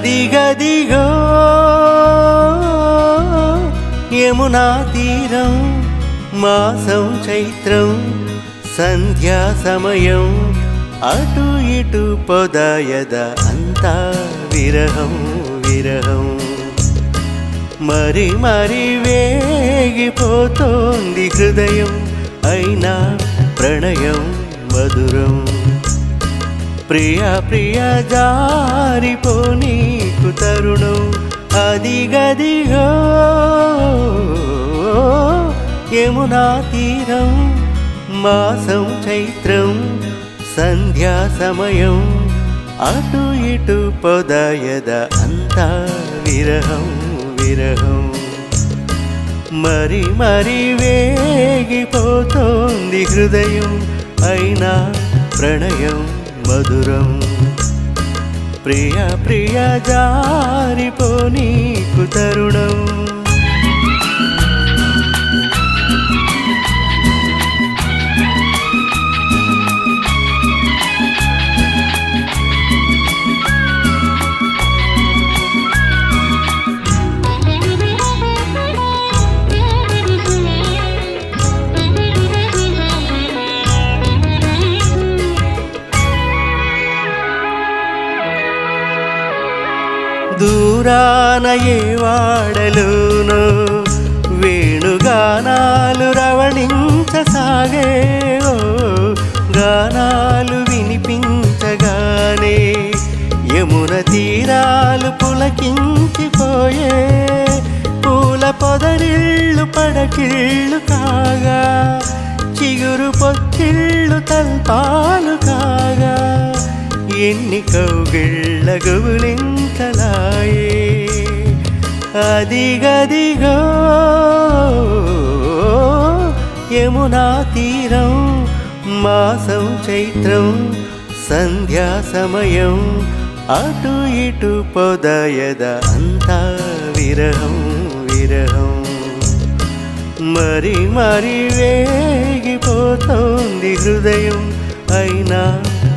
అదిగదిగో యమునా తీరం మాసం చైత్రం సంధ్యా సమయం అటు ఇటు పొదయద అంతా విరహం విరహం మరి మరి వేగిపోతోంది హృదయం అయినా ప్రణయం మధురం ప్రియా ప్రియా జారిపోనీకు తరుణం అదిగదిగో యమునా తీరం మాసం చైత్రం సంధ్యా సమయం అటు ఇటు పొదయద అంతా విరహం విరహం మరి మరి వేగిపోతోంది హృదయం అయినా ప్రణయం మధురం ప్రియా ప్రియా జారిపోనీకు తరుణం దూరాన ఏ వాడలోనో వేణుగానాలు రవళించసాగే ఓ గానాలు వినిపించగానే యమున తీరాలు పులకించిపోయే పూల పొదరిళ్ళు పడకిళ్ళు కాగా చిగురు పొత్తిళ్ళు తల్పాలు కాగా ఎన్ని కౌగిళ్ళ గుబులింతలాయే అదిగదిగో యమునా తీరం మాసం చైత్రం సంధ్యా సమయం అటు ఇటు పొదయద అంతా విరహం విరహం మరి మరి వేగిపోతోంది హృదయం అయినా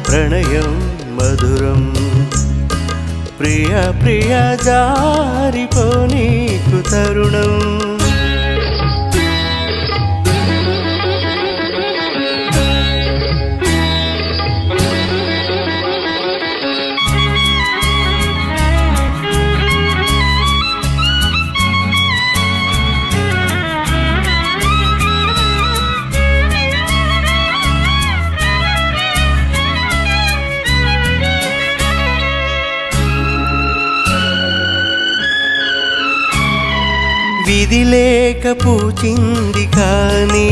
ప్రణయం మధురం ప్రియా ప్రియా జారిపోనీకు తరుణం విధి లేక పూచింది కానీ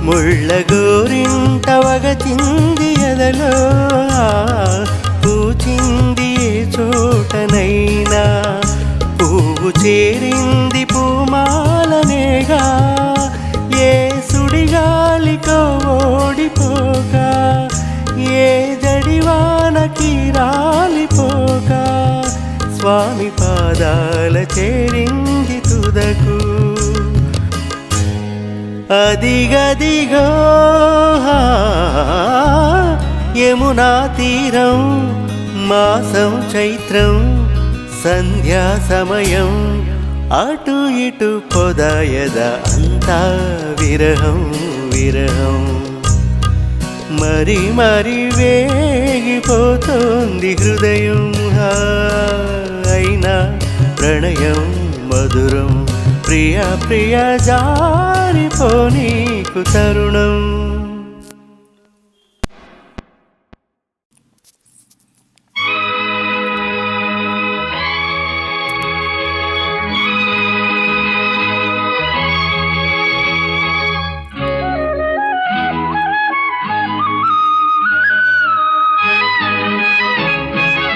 ముళ్ళ గోరింట వగచింది ఎదలో పూచింది ఏ చోటనైనా పువ్వు చేరింది పూమాలనేగా ఏ సుడిగాలికో ఓడిపోగా ఏ జడివానకి రాలిపోగా స్వామి పాదాల చేరింది తుదకు అదిగదిగో యమునా తీరం మాసం చైత్రం సంధ్యా సమయం అటు ఇటు పొదయద అంతా విరహం విరహం మరి మరి వేగిపోతోంది హృదయం అయినా ప్రణయం మధురం ప్రియా ప్రియా జారిపోనీకు తరుణం